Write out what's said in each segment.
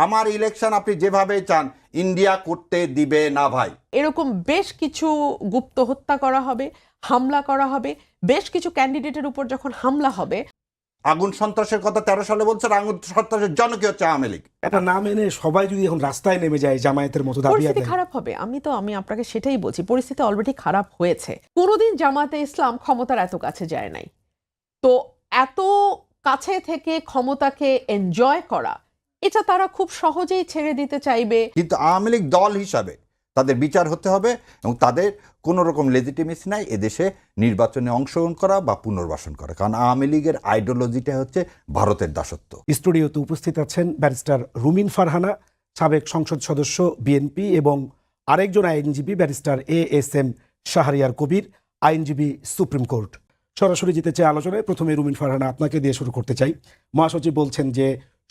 আমার ইলেকশন আপনি যেভাবে চান ইন্ডিয়া করতে দিবে না ভাই। এরকম বেশ কিছু গুপ্ত হত্যা করা হবে, হামলা করা হবে, বেশ কিছু ক্যান্ডিডেটের উপর যখন হামলা হবে। আগুন সন্ত্রাসের কথা 13 সালে বলছেন, আগুন সন্ত্রাসের জনকী হচ্ছে আওয়ামী লীগ। এটা না মেনে সবাই যদি এখন রাস্তায় নেমে যায় জামায়াতের মতো দাবি পরিস্থিতি আদায়, খারাপ হবে। আমি আপনাকে সেটাই বলছি, পরিস্থিতি অলরেডি খারাপ হয়েছে। কোনোদিন জামাতে ইসলাম ক্ষমতার এত কাছে যায় নাই, তো এত কাছে থেকে ক্ষমতাকে এনজয় করা এটা তারা খুব সহজেই ছেড়ে দিতে চাইবে। কিন্তু আওয়ামী লীগ দল হিসাবে তাদের বিচার হতে হবে এবং তাদের কোনো রকম লেজিটিমেসি নাই এদেশে নির্বাচনে অংশগ্রহণ করা বা পুনর্বাসন করা, কারণ আওয়ামী লীগের আইডিওলজিটা হচ্ছে ভারতের দাসত্ব। স্টুডিওতে উপস্থিত আছেন ব্যারিস্টার রুমিন ফারহানা, সাবেক সংসদ সদস্য বিএনপি, এবং আরেকজন আইনজীবী ব্যারিস্টার ASM শাহরিয়ার কবির, আইনজীবী সুপ্রিম কোর্ট। সরাসরি যেতে চাই আলোচনায়। প্রথমে রুমিন ফারহানা, আপনাকে দিয়ে শুরু করতে চাই। মহাসচিব বলছেন যে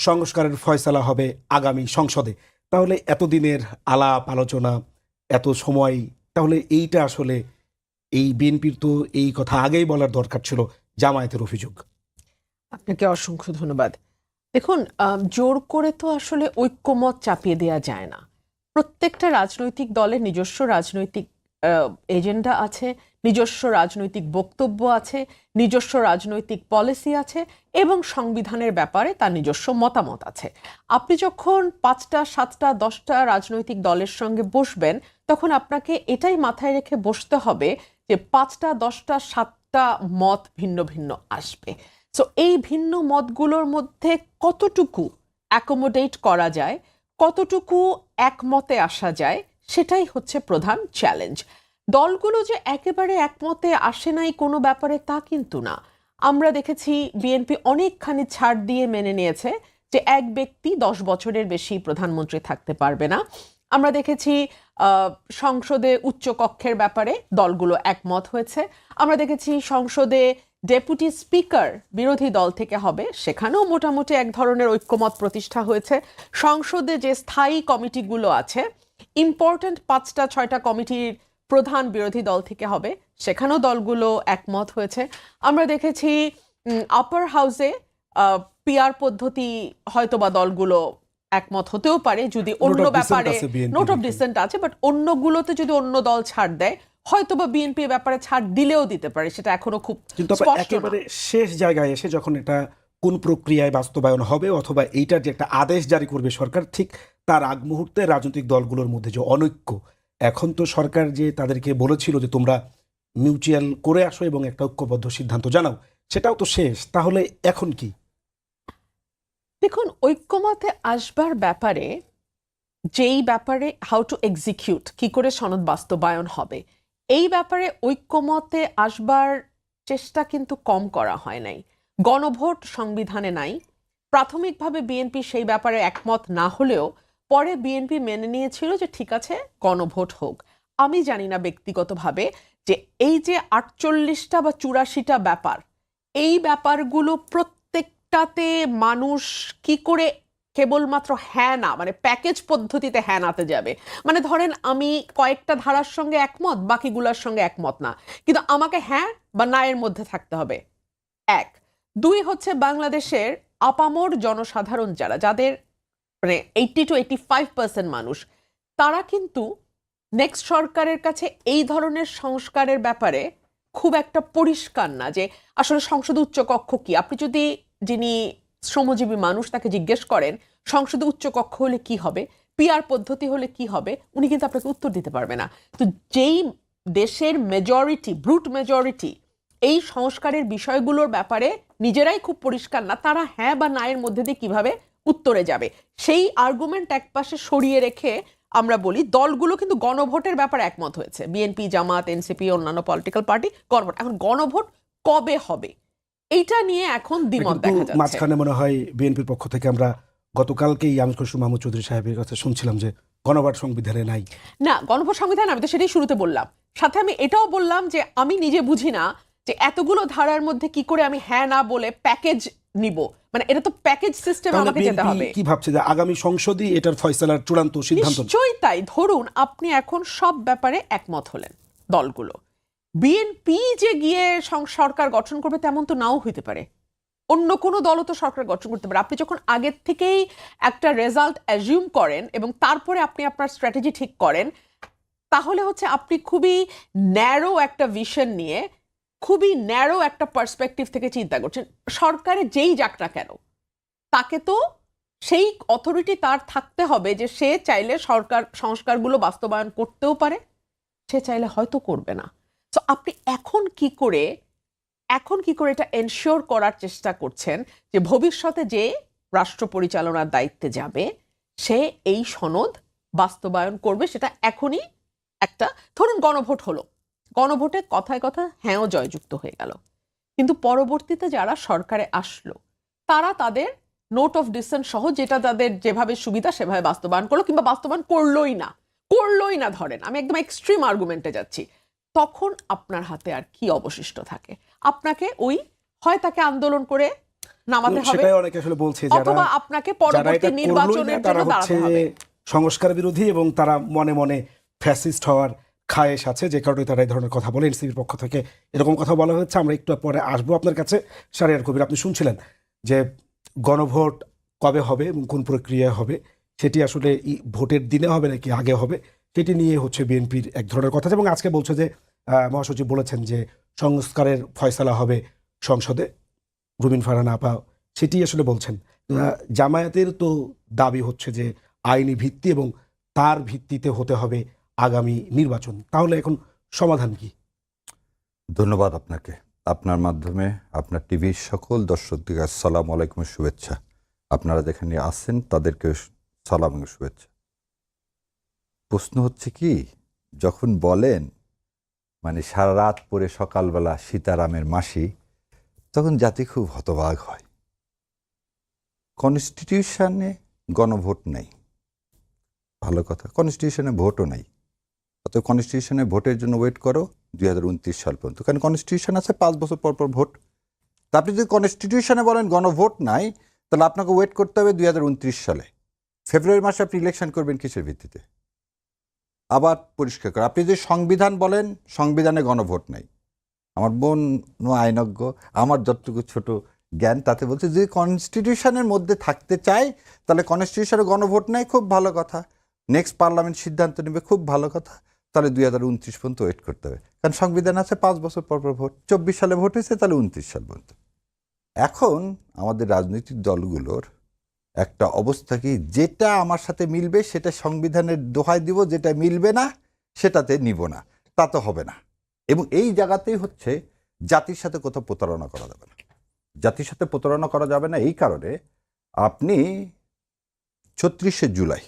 সংস্কারের ফয়সালা হবে আগামী সংসদে। তাহলে এতদিনের আলাপ আলোচনা, এত সময়, তাহলে এইটা আসলে এই বিএনপির তো এই কথা আগেই বলার দরকার ছিল, জামায়াতের অভিযোগ। আপনাকে অসংখ্য ধন্যবাদ। দেখুন, জোর করে তো আসলে ঐক্যমত চাপিয়ে দেওয়া যায় না। প্রত্যেকটা রাজনৈতিক দলের নিজস্ব রাজনৈতিক এজেন্ডা আছে, নিজস্ব রাজনৈতিক বক্তব্য আছে, নিজস্ব রাজনৈতিক পলিসি আছে এবং সংবিধানের ব্যাপারে তার নিজস্ব মতামত আছে। আপনি যখন 5টা 7টা 10টা রাজনৈতিক দলের সঙ্গে বসবেন, তখন আপনাকে এটাই মাথায় রেখে বসতে হবে যে 5টা 10টা 7টা মত ভিন্ন ভিন্ন আসবে। সো এই ভিন্ন মতগুলোর মধ্যে কতটুকু অ্যাকোমোডেট করা যায়, কতটুকু একমতে আসা যায়, সেটাই হচ্ছে প্রধান চ্যালেঞ্জ। দলগুলো যে একেবারে একমতে আসে নাই কোনো ব্যাপারে তা কিন্তু না। আমরা দেখেছি বিএনপি অনেকখানি ছাড় দিয়ে মেনে নিয়েছে যে এক ব্যক্তি 10 বছরের বেশি প্রধানমন্ত্রী থাকতে পারবে না। আমরা দেখেছি সংসদে উচ্চ কক্ষের ব্যাপারে দলগুলো একমত হয়েছে। আমরা দেখেছি সংসদে ডেপুটি স্পিকার বিরোধী দল থেকে হবে, সেখানেও মোটামুটি এক ধরনের ঐক্যমত প্রতিষ্ঠা হয়েছে। সংসদে যে স্থায়ী কমিটিগুলো আছে, ইম্পর্ট্যান্ট 5টা 6টা কমিটির প্রধান বিরোধী দল থেকে হবে, সেখানেও দলগুলো একমত হয়েছে। আমরা দেখেছি আপার হাউসে পিআর পদ্ধতি হয়তোবা দলগুলো একমত হতেও পারে, যদি অন্য ব্যাপারে নোট অফ ডিসেন্ট আছে, বাট অন্যগুলোতে যদি অন্য দল ছাড় দেয় হয়তোবা বিএনপি ব্যাপারে ছাড় দিলেও দিতে পারে, সেটা এখনো খুব স্পষ্ট না। একেবারে শেষ জায়গায় এসে যখন এটা কোন প্রক্রিয়ায় বাস্তবায়ন হবে অথবা এইটার যে একটা আদেশ জারি করবে সরকার, ঠিক তার আগ মুহূর্তে রাজনৈতিক দলগুলোর মধ্যে যে অনৈক্য, এখন তো সরকার যে তাদেরকে বলেছিল যে তোমরা মিউচুয়াল করে আসো এবং একটা ঐক্যবদ্ধ সিদ্ধান্ত জানাও, সেটাও তো শেষ। তাহলে এখন কি? দেখুন, ঐক্যমতে আসবার ব্যাপারে, যেই ব্যাপারে হাউ টু এক্সিকিউট, কি করে সনদ বাস্তবায়ন হবে, এই ব্যাপারে ঐক্যমতে আসবার চেষ্টা কিন্তু কম করা হয় নাই। গণভোট সংবিধানে নাই। প্রাথমিকভাবে বিএনপি সেই ব্যাপারে একমত না হলেও পরে বিএনপি মেনে নিয়েছিল যে ঠিক আছে, গণভোট হোক। আমি জানি না ব্যক্তিগতভাবে যে এই যে 48টা বা 84টা ব্যাপার, এই ব্যাপারগুলো প্রত্যেকটাতে মানুষ কি করে কেবলমাত্র হ্যাঁ না, মানে প্যাকেজ পদ্ধতিতে হ্যাঁ নাতে যাবে। মানে ধরেন আমি কয়েকটা ধারার সঙ্গে একমত, বাকিগুলোর সঙ্গে একমত না, কিন্তু আমাকে হ্যাঁ বা না এর মধ্যে থাকতে হবে। 1 2 হচ্ছে বাংলাদেশের আপামর জনসাধারণ যাদের মানে 80 to 85% মানুষ, তারা কিন্তু নেক্সট সরকারের কাছে এই ধরনের সংস্কারের ব্যাপারে খুব একটা পরিষ্কার না যে আসলে সংসদ উচ্চ কক্ষ কি। আপনি যদি যিনি শ্রমজীবী মানুষ তাকে জিজ্ঞেস করেন সংসদে উচ্চ কক্ষ হলে কি হবে, পিআর পদ্ধতি হলে কি হবে, উনি কিন্তু আপনাকে উত্তর দিতে পারবে না। তো যেই দেশের মেজরিটি, ব্রুট মেজরিটি এই সংস্কারের বিষয়গুলোর ব্যাপারে নিজেরাই খুব পরিষ্কার না, তারা হ্যাঁ বা না এর মধ্যে দিয়ে কিভাবে উত্তরে যাবে, সেই আর্গুমেন্ট একপাশে সরিয়ে রেখে আমরা বলি দলগুলো কিন্তু গণভোটের ব্যাপারে একমত হয়েছে। বিএনপি, জামাত, এনসিপি, অন্যান্য পলিটিক্যাল পার্টি গণভোট। এখন গণভোট কবে হবে এইটা নিয়ে এখন দ্বিমত দেখা যাচ্ছে। মাঝখানে মনে হয় বিএনপির পক্ষ থেকে আমরা গতকালকেই আমির খসরু মাহমুদ চৌধুরী সাহেবের কাছে শুনছিলাম যে গণভোট সংবিধানে নাই। না, গণভোট সংবিধান, আমি তো সেটাই শুরুতে বললাম। সাথে আমি এটাও বললাম যে আমি নিজে বুঝি না যে এতগুলো ধারার মধ্যে কি করে আমি হ্যাঁ না বলে প্যাকেজ নিব, মানে এটা তো প্যাকেজ সিস্টেম আমাকে যেতে হবে। কি ভাবছে যে আগামী সংসদই এটার ফয়সালার চূড়ান্ত সিদ্ধান্ত? নিশ্চয়ই তাই। ধরুন আপনি এখন সব ব্যাপারে একমত হলেন দলগুলো, বিএনপি যে গিয়ে সরকার গঠন করবে তেমন তো নাও হইতে পারে। অন্য কোনো দলও তো সরকার গঠন করতে পারে। আপনি যখন আগের থেকেই একটা রেজাল্ট অ্যাজিউম করেন এবং তারপরে আপনি আপনার স্ট্র্যাটেজি ঠিক করেন, তাহলে হচ্ছে আপনি খুবই ন্যারো একটা ভিশন নিয়ে, খুবই ন্যারো একটা পার্সপেক্টিভ থেকে চিন্তা করছেন। সরকারে যেই যাক না কেন, তাকে তো সেই অথরিটি তার থাকতে হবে যে সে চাইলে সরকার সংস্কারগুলো বাস্তবায়ন করতেও পারে, সে চাইলে হয়তো করবে না। তো আপনি এখন কি করে এটা এনশিওর করার চেষ্টা করছেন যে ভবিষ্যতে যে রাষ্ট্র পরিচালনার দায়িত্বে যাবে সে এই সনদ বাস্তবায়ন করবে? সেটা এখনই একটা, ধরুন গণভোট হলো, গণভোটে কথায় কথা হ্যাঁও জয়যুক্ত হয়ে গেল, কিন্তু পরবর্তীতে যারা সরকারে আসলো তারা তাদের নোট অফ ডিসেন্ট সহ যেটা তাদের যেভাবে সুবিধা সেভাবে বাস্তবায়ন করলো, কিংবা বাস্তবায়ন করলোই না, ধরেন আমি একদম এক্সট্রিম আর্গুমেন্টে যাচ্ছি, তখন আপনার হাতে আর কি অবশিষ্ট থাকে? আপনাকে ওই হয় তাকে আন্দোলন করে নামাতে হবে, সেটাই অনেকে আসলে বলছে অথবা আপনাকে পরবর্তী নির্বাচনের জন্য দাঁড়াতে হবে। সংস্কার বিরোধী এবং তারা মনে মনে ফ্যাসিস্ট হওয়ার খায়েশ আছে, যে কারণে তারা এই ধরনের কথা বলে। এনসিপির পক্ষ থেকে এরকম কথা বলা হচ্ছে। আমরা একটু পরে আসবো আপনার কাছে। শাহরিয়ার কবির, আপনি শুনছিলেন যে গণভোট কবে হবে এবং কোন প্রক্রিয়া হবে, সেটি আসলে ভোটের দিনে হবে নাকি আগে হবে, সেটি নিয়ে হচ্ছে বিএনপির এক ধরনের কথা। এবং আজকে বলছে যে মহাসচিব বলেছেন যে সংস্কারের ফয়সালা হবে সংসদে, রুমিন ফারহানা আপা সেটি আসলে বলছেন। জামায়াতের তো দাবি হচ্ছে যে আইনি ভিত্তি এবং তার ভিত্তিতে হতে হবে আগামী নির্বাচন। তাহলে এখন সমাধান কি? ধন্যবাদ আপনাকে। আপনার মাধ্যমে আপনার টিভির সকল দর্শকদের আসসালামু আলাইকুম, শুভেচ্ছা। আপনারা যেখানে আছেন তাদেরকে সালাম এবং শুভেচ্ছা। প্রশ্ন হচ্ছে কি, যখন বলেন মানে সারা রাত পরে সকালবেলা সীতারামের মাসি, তখন জাতি খুব হতবাক হয়। কনস্টিটিউশনে গণভোট নেই, ভালো কথা, কনস্টিটিউশনে ভোটও নাই। অত কনস্টিটিউশনে ভোটের জন্য ওয়েট করো 2029 সাল পর্যন্ত, কারণ কনস্টিটিউশন আছে 5 বছর পর পর ভোট। তা আপনি যদি কনস্টিটিউশনে বলেন গণভোট নাই, তাহলে আপনাকে ওয়েট করতে হবে 2029 সালে। ফেব্রুয়ারি মাসে আপনি ইলেকশন করবেন কিসের ভিত্তিতে? আবার পরিষ্কার করে, আপনি যদি সংবিধান বলেন, সংবিধানে গণভোট নাই। আমার বোন আইনজ্ঞ, আমার যতটুকু ছোট জ্ঞান তাতে বলছে যদি কনস্টিটিউশনের মধ্যে থাকতে চাই তাহলে কনস্টিটিউশনে গণভোট নাই, খুব ভালো কথা। নেক্সট পার্লামেন্ট সিদ্ধান্ত নেবে, খুব ভালো কথা। তাহলে 2029 পর্যন্ত ওয়েট করতে হবে, কারণ সংবিধান আছে 5 বছর পর পর ভোট। 24 সালে ভোট হয়েছে, তাহলে 29 সাল পর্যন্ত। এখন আমাদের রাজনৈতিক দলগুলোর একটা অবস্থা কি, যেটা আমার সাথে মিলবে সেটা সংবিধানের দোহাই দিব, যেটা মিলবে না সেটাতে নিব না, তা তো হবে না। এবং এই জায়গাতেই হচ্ছে জাতির সাথে কোথাও প্রতারণা করা যাবে না। জাতির সাথে প্রতারণা করা যাবে না এই কারণে, আপনি 36শে জুলাই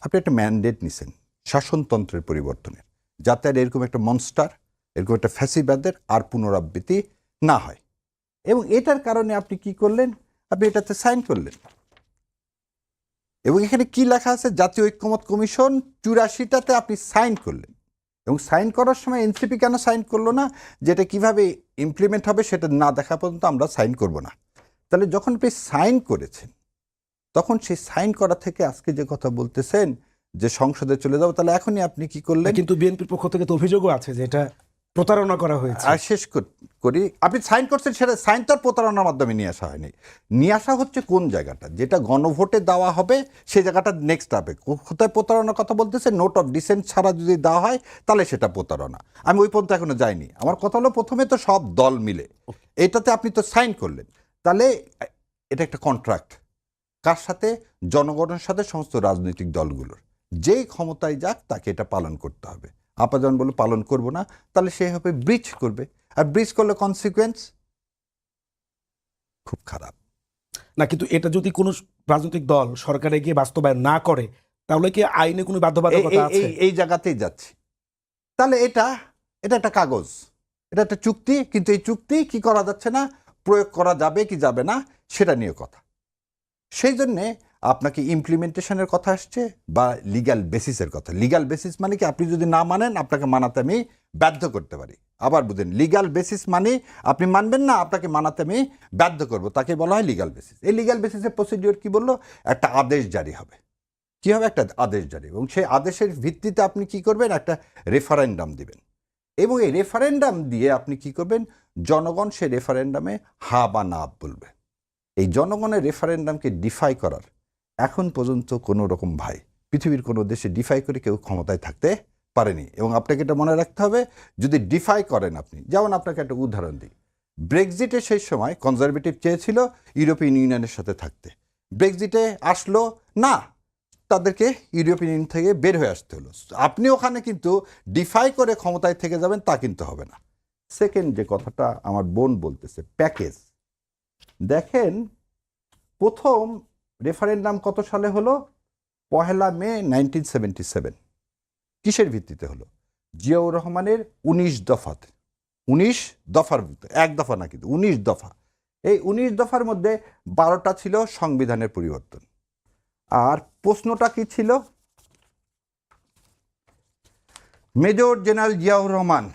আপনি একটা ম্যান্ডেট নিছেন শাসনতন্ত্রের পরিবর্তনের, যাতে আর এরকম একটা মনস্টার, এরকম একটা ফ্যাসিবাদের আর পুনরাবৃত্তি না হয়। এবং এটার কারণে আপনি কি করলেন, আপনি এটাতে সাইন করলেন। এবং এখানে কি লেখা আছে, জাতীয় ঐক্যমত কমিশন 84টাতে আপনি সাইন করলেন। এবং সাইন করার সময় এনসিপি কেন সাইন করলো না, যেটা কিভাবে ইমপ্লিমেন্ট হবে সেটা না দেখা পর্যন্ত আমরা সাইন করব না। তাহলে যখন আপনি সাইন করেছেন, তখন সেই সাইন করা থেকে আজকে যে কথা বলতেছেন যে সংসদে চলে যাবো, তাহলে এখনই আপনি কি করলেন? কিন্তু বিএনপির পক্ষ থেকে তো অভিযোগও আছে যে এটা প্রতারণা করা হয়েছে। আর শেষ করি, আপনি সাইন করছেন, সেটা সাইন তো আর প্রতারণার মাধ্যমে নিয়ে আসা হয়নি। নিয়ে আসা হচ্ছে কোন জায়গাটা, যেটা গণভোটে দেওয়া হবে সেই জায়গাটা নেক্সট হবে। কোথায় প্রতারণার কথা বলতেছে, নোট অফ ডিসেন্ট ছাড়া যদি দেওয়া হয় তাহলে সেটা প্রতারণা। আমি ওই পর্যন্ত এখনো যাইনি। আমার কথা হলো, প্রথমে তো সব দল মিলে এটাতে আপনি তো সাইন করলেন, তাহলে এটা একটা কন্ট্রাক্ট কার সাথে? জনগণের সাথে, সমস্ত রাজনৈতিক দলগুলোর। যেই ক্ষমতায় যাক তাকে এটা পালন করতে হবে। আপা যখন বলে পালন করব না, তাহলে সে হবে ব্রিচ করবে, আর ব্রিচ করলে কনসিকুয়েন্স খুব খারাপ না, কিন্তু এটা যদি কোনো রাজনৈতিক দল সরকারে গিয়ে বাস্তবায়ন না করে, তাহলে কি আইনে কোনো বাধ্যবাধকতা আছে? এই জায়গাতেই যাচ্ছি। তাহলে এটা একটা কাগজ, এটা একটা চুক্তি, কিন্তু এই চুক্তি কি করা যাচ্ছে না, প্রয়োগ করা যাবে কি যাবে না সেটা নিয়ে কথা। সেই জন্যে আপনাকে ইমপ্লিমেন্টেশনের কথা আসছে বা লিগ্যাল বেসিসের কথা। লিগ্যাল বেসিস মানে কি, আপনি যদি না মানেন আপনাকে মানাতে আমি বাধ্য করতে পারি। আবার বুঝেন, লিগ্যাল বেসিস মানে আপনি মানবেন না, আপনাকে মানাতে আমি বাধ্য করব, তাকে বলা হয় লিগ্যাল বেসিস। এই লিগ্যাল বেসিসের প্রসিডিওর কি বললো, একটা আদেশ জারি হবে। কি হবে? একটা আদেশ জারি। এবং সেই আদেশের ভিত্তিতে আপনি কি করবেন, একটা রেফারেন্ডাম দিবেন। এবং এই রেফারেন্ডাম দিয়ে আপনি কি করবেন, জনগণ সেই রেফারেন্ডামে হা বা না বলবে। এই জনগণের রেফারেন্ডামকে ডিফাই করার এখন পর্যন্ত কোনো রকম ভাই পৃথিবীর কোনো দেশে ডিফাই করে কেউ ক্ষমতায় থাকতে পারেনি। এবং আপনাকে এটা মনে রাখতে হবে, যদি ডিফাই করেন আপনি, যেমন আপনাকে একটা উদাহরণ দিই, ব্রেক্সিটে সেই সময় কনজারভেটিভ চেয়েছিল ইউরোপিয়ান ইউনিয়নের সাথে থাকতে, ব্রেক্সিটে আসলো না, তাদেরকে ইউরোপিয়ান ইউনিয়ন থেকে বের হয়ে আসতে হলো। আপনি ওখানে কিন্তু ডিফাই করে ক্ষমতায় থেকে যাবেন তা কিন্তু হবে না। সেকেন্ড যে কথাটা আমার বোন বলতেছে, প্যাকেজ, দেখেন প্রথম রেফারেন্ডাম কত সালে হলো? 1 মে 1977। কিসের ভিত্তিতে হলো? জিয়াউর রহমানের 19 দফাতে, 19 দফার ভিতরে, এক দফা না কিন্তু 19 দফা। এই 19 দফার মধ্যে 12টা ছিল সংবিধানের পরিবর্তন। আর প্রশ্নটা কি ছিল? Major general Ziaur Rahman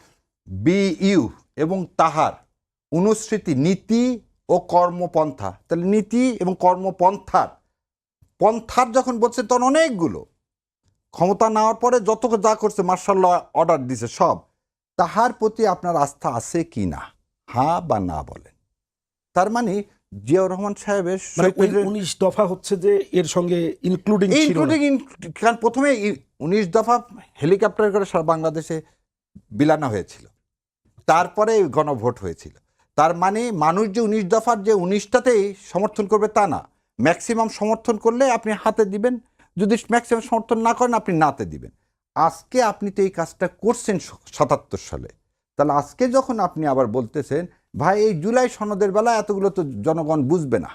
BU এবং তাহার অনুসৃতি নীতি ও কর্মপন্থা, তাহলে নীতি এবং পন্থার যখন বলছে তখন অনেকগুলো, ক্ষমতা নেওয়ার পরে যত যা করছে মার্শাল অর্ডার দিছে সব, তাহার প্রতি আপনার আস্থা আছে কি না, হ্যাঁ বা না বলেন। তার মানে জিয়াউর রহমান সাহেবের 19 দফা হচ্ছে যে এর সঙ্গে ইনক্লুডিং ছিল না। কারণ প্রথমে 19 দফা হেলিকপ্টার করে সারা বাংলাদেশে বিলানো হয়েছিল, তারপরে গণভোট হয়েছিল। তার মানে মানুষ যে 19 দফার যে 19টাতেই সমর্থন করবে তা না, ম্যাক্সিমাম সমর্থন করলে আপনি হাতে দিবেন, যদি ম্যাক্সিমাম সমর্থন না করেন আপনি নাতে দিবেন। আজকে আপনি তো এই কাজটা করছেন 77 সালে, তাহলে আজকে যখন আপনি আবার বলতেছেন ভাই এই জুলাই সনদের বেলা এতগুলো তো জনগণ বুঝবে না,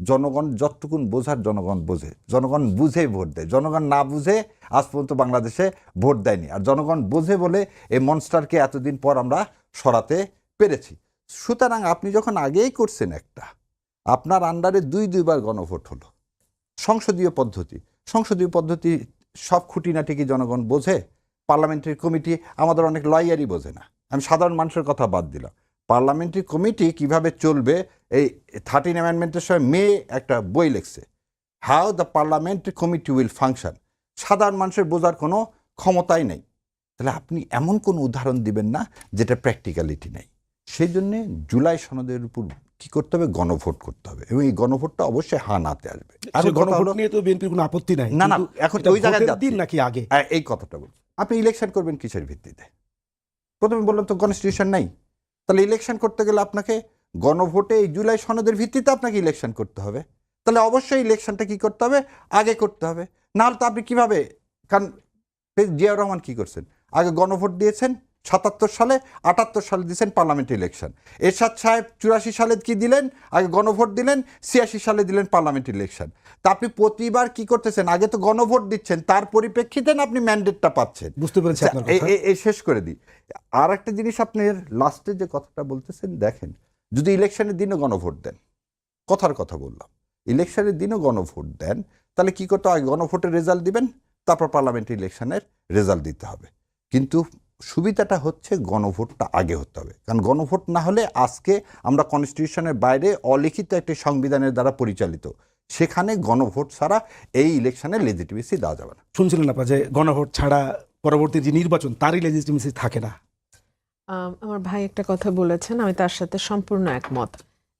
জনগণ যতটুকুন বোঝার জনগণ বোঝে, জনগণ বুঝে ভোট দেয়, জনগণ না বুঝে আজ পর্যন্ত বাংলাদেশে ভোট দেয়নি। আর জনগণ বোঝে বলে এই মনস্টারকে এতদিন পর আমরা সরাতে পেরেছি। সুতরাং আপনি যখন আগেই করছেন একটা, আপনার আন্ডারে দুইবার গণভোট হলো, সংসদীয় পদ্ধতি সব খুঁটিনাটি কি জনগণ বোঝে? পার্লামেন্টারি কমিটি আমাদের অনেক লয়ারই বোঝে না, আমি সাধারণ মানুষের কথা বাদ দিলাম। পার্লামেন্টারি কমিটি কিভাবে চলবে, এই 13 অ্যামেন্ডমেন্টের সময় মে একটা বই লিখছে, how the parliamentary committee will function, সাধারণ মানুষের বোঝার কোনো ক্ষমতাই নেই। তাহলে আপনি এমন কোনো উদাহরণ দিবেন না যেটা প্র্যাকটিক্যালিটি নেই। সেই জন্যে জুলাই সনদের উপর কি করতে হবে? গণভোট করতে হবে, এবং এই গণভোটটা অবশ্যই হ্যাঁ নাতে আসবে। আর গণভোট নিয়ে তো বিএনপির কোনো আপত্তি নাই, না, এখন ওই জায়গায় দিন নাকি আগে এই কথাটা বলছি। আপনি ইলেকশন করবেন কিসের ভিত্তিতে? প্রথমে বললাম তো কনস্টিটিউশন নাই, তাহলে ইলেকশন করতে গেলে আপনাকে গণভোটে এই জুলাই সনদের ভিত্তিতে আপনাকে ইলেকশন করতে হবে। তাহলে অবশ্যই ইলেকশনটা কি করতে হবে? আগে করতে হবে, নাহলে তো আপনি কিভাবে? কারণ জিয়াউর রহমান কি করছেন, আগে গণভোট দিয়েছেন 77 সালে, 78 সালে দিয়েছেন পার্লামেন্ট ইলেকশন। এরশাদ সাহেব 84 সালে কি দিলেন? আগে গণভোট দিলেন, 86 সালে দিলেন পার্লামেন্ট ইলেকশন। তা আপনি প্রতিবার কি করতেছেন? আগে তো গণভোট দিচ্ছেন, তার পরিপ্রেক্ষিতে আপনি ম্যান্ডেটটা পাচ্ছেন। বুঝতে পেরেছি আপনার কথা। এই শেষ করে দিই। আর একটা জিনিস আপনার লাস্টে যে কথাটা বলতেছেন, দেখেন যদি ইলেকশনের দিনও গণভোট দেন, কথার কথা বললাম, ইলেকশনের দিনও গণভোট দেন, তাহলে কি করতে হয়? গণভোটের রেজাল্ট দিবেন, তারপর পার্লামেন্ট ইলেকশনের রেজাল্ট দিতে হবে। কিন্তু সুবিধাটা হচ্ছে গণভোটটা আগে হতে হবে, কারণ গণভোট না হলে আজকে আমরা কনস্টিটিউশনের বাইরে অলিখিত একটি সংবিধানের দ্বারা পরিচালিত, সেখানে গণভোট ছাড়া এই ইলেকশনের লেজিটিমেসি দেওয়া যাবে না। শুনছিলেন আপনারা যে গণভোট ছাড়া পরবর্তী যে নির্বাচন তারই লেজিটিমেসি থাকে না। আমার ভাই একটা কথা বলেছেন, আমি তার সাথে সম্পূর্ণ একমত,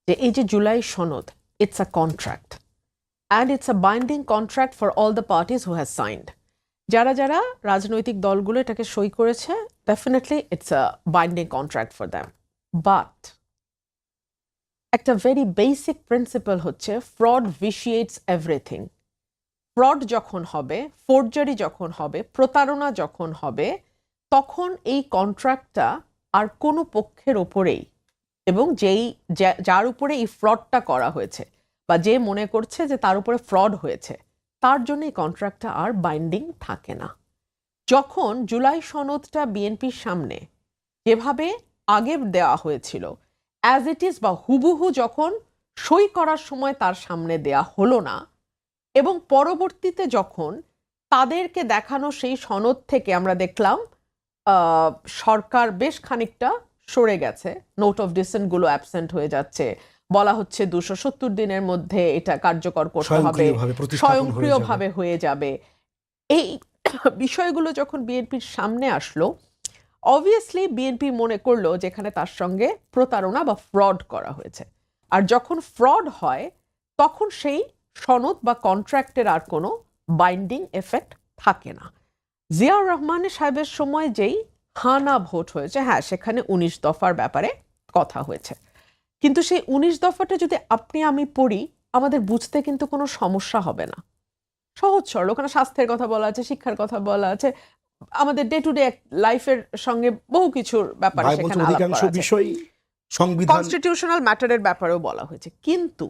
যে এই যে জুলাই সনদ, it's a contract and it's a binding contract for all the parties who has signed. যারা যারা রাজনৈতিক দলগুলো এটাকে সই করেছে, definitely it's a binding contract for them. But একটা ভেরি বেসিক প্রিন্সিপাল হচ্ছে ফ্রড ভিশিয়েটস এভরিথিং। ফ্রড যখন হবে, ফোর্জারি যখন হবে, প্রতারণা যখন হবে, তখন এই কন্ট্রাক্টটা আর কোনো পক্ষের ওপরেই, এবং যার উপরে এই ফ্রডটা করা হয়েছে বা যে মনে করছে যে তার উপরে ফ্রড হয়েছে, তার জন্য এই কন্ট্রাক্টটা আর বাইন্ডিং থাকে না। যখন জুলাই সনদটা বিএনপির সামনে যেভাবে আগে দেওয়া হয়েছিল অ্যাজ ইট ইজ, বা হুবহু যখন সই করার সময় তার সামনে দেয়া হলো না, এবং পরবর্তীতে যখন তাদেরকে দেখানো সেই সনদ থেকে আমরা দেখলাম সরকার বেশ খানিকটা সরে গেছে, নোট অফ ডিসেন্টগুলো অ্যাবসেন্ট হয়ে যাচ্ছে, বলা হচ্ছে 270 দিনের মধ্যে এটা কার্যকর করতে হবে, স্বয়ংক্রিয়ভাবে হয়ে যাবে। এই বিষয়গুলো যখন বিএনপির সামনে আসলো, অবভিয়াসলি বিএনপি মনে করলো যেখানে তার সঙ্গে প্রতারণা বা ফ্রড করা হয়েছে। আর যখন ফ্রড হয় তখন সেই সনদ বা কন্ট্রাক্টের আর কোনো বাইন্ডিং এফেক্ট থাকে না। জিয়াউর রহমানের সাহেবের সময় যেই হানা ভোট হয়েছে, হ্যাঁ সেখানে 19 দফার ব্যাপারে কথা হয়েছে, কিন্তু সেই 19 দফাটা যদি আপনি আমি পড়ি আমাদের বুঝতে কিন্তু কোনো সমস্যা হবে না, সহজ সরল। ওখানে স্বাস্থ্যের কথা বলা আছে, শিক্ষার কথা বলা আছে, আমাদের ডে টু ডে লাইফের সঙ্গে বহু কিছুর ব্যাপারে ভাই বলছে সেখানে আলাপ অধিকাংশ করা আছে। বিষয় সংবিধান কনস্টিটিউশনাল ম্যাটারের ব্যাপারেও বলা হয়েছে, কিন্তু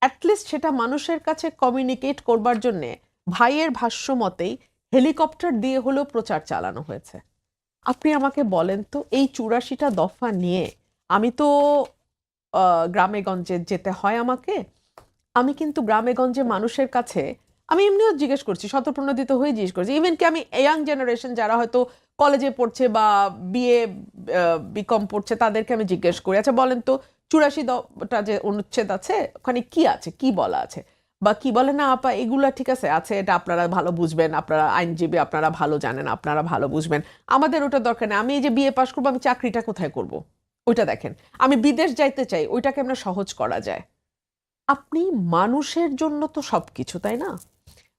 অ্যাটলিস্ট সেটা মানুষের কাছে কমিউনিকেট করবার জন্য ভাইয়ের ভাষ্য মতেই হেলিকপ্টার দিয়ে হলেও প্রচার চালানো হয়েছে। আপনি আমাকে বলেন তো এই 84টা দফা নিয়ে আমি তো গ্রামে গঞ্জে যেতে হয় আমাকে, আমি কিন্তু গ্রামে গঞ্জে মানুষের কাছে আমি এমনিও জিজ্ঞেস করছি, স্বতঃপ্রণোদিত হয়ে জিজ্ঞেস করছি, ইভেন কি আমি ইয়াং জেনারেশন যারা হয়তো কলেজে পড়ছে বা বিএ বিকম পড়ছে তাদেরকে আমি জিজ্ঞেস করি, আচ্ছা বলেন তো 84টা যে অনুচ্ছেদ আছে ওখানে কি আছে, কি বলা আছে, বা কি বলে না আপা এগুলা ঠিক আছে আছে, এটা আপনারা ভালো বুঝবেন, আপনারা আইনজীবী আপনারা ভালো জানেন, আপনারা ভালো বুঝবেন, আমাদের ওটা দরকার নেই, আমি এই যে বিএ পাশ করবো আমি চাকরিটা কোথায় করব, ওইটা দেখেন, আমি বিদেশ যাইতে চাই ওইটাকে আমরা সহজ করা যায়। আপনি মানুষের জন্য তো সবকিছু, তাই না?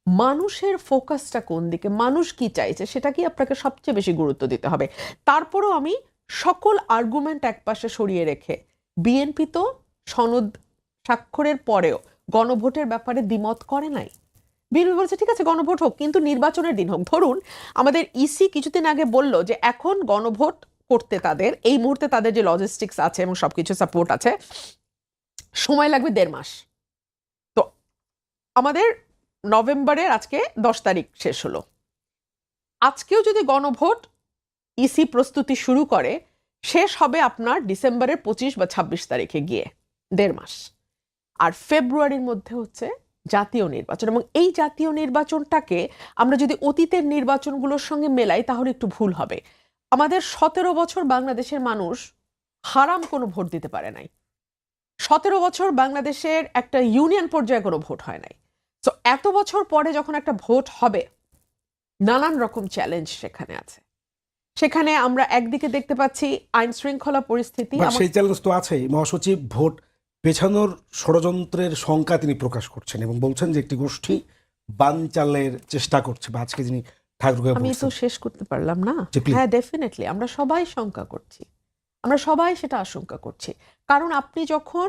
মানুষের ফোকাসটা কোন দিকে, মানুষ কি চাইছে সেটা কি আপনাকে সবচেয়ে বেশি গুরুত্ব দিতে হবে। তারপরও আমি সকল আর্গুমেন্ট একপাশে সরিয়ে রেখে, বিএনপি তো সনদ স্বাক্ষরের পরেও গণভোটের ব্যাপারে দ্বিমত করে নাই। বিএনপি বলছে ঠিক আছে গণভোট হোক, কিন্তু নির্বাচনের দিন হোক। ধরুন আমাদের ইসি কিছুদিন আগে বলল যে এখন গণভোট করতে তাদের এই মুহূর্তে তাদের যে লজিস্টিক্স আছে এবং সবকিছু সাপোর্ট আছে সময় লাগবে 1.5 মাস। তো আমাদের নভেম্বরের আজকে 10 তারিখ শেষ হলো, আজকেও যদি গণভোট ইসি প্রস্তুতি শুরু করে শেষ হবে আপনার ডিসেম্বরের 25 বা 26 তারিখে গিয়ে, 1.5 মাস। আর ফেব্রুয়ারির মধ্যে হচ্ছে জাতীয় নির্বাচন, এবং এই জাতীয় নির্বাচনটাকে আমরা যদি অতীতের নির্বাচনগুলোর সঙ্গে মেলাই তাহলে একটু ভুল হবে। আমাদের 17 বছর বাংলাদেশের মানুষ হারাম কোনো ভোট দিতে পারে নাই, 17 বছর বাংলাদেশের একটা ইউনিয়ন পর্যায়ে কোনো ভোট হয় নাই। তো এত বছর পরে যখন একটা ভোট হবে নানান রকম চ্যালেঞ্জ সেখানে আছে। সেখানে আমরা একদিকে দেখতে পাচ্ছি আইন শৃঙ্খলা পরিস্থিতি, বা সেই চ্যালেঞ্জ তো আছেই। মহাসচিব ভোট পেছানোর ষড়যন্ত্রের শঙ্কা তিনি প্রকাশ করছেন এবং বলছেন যে একটি গোষ্ঠী বানচালের চেষ্টা করছে, বা আজকে যিনি ঠাকুরকে আমি তো শেষ করতে পারলাম না। জি, please. হ্যাঁ ডেফিনেটলি আমরা সবাই শঙ্কা করছি, আমরা সবাই সেটা আশঙ্কা করছি। কারণ আপনি যখন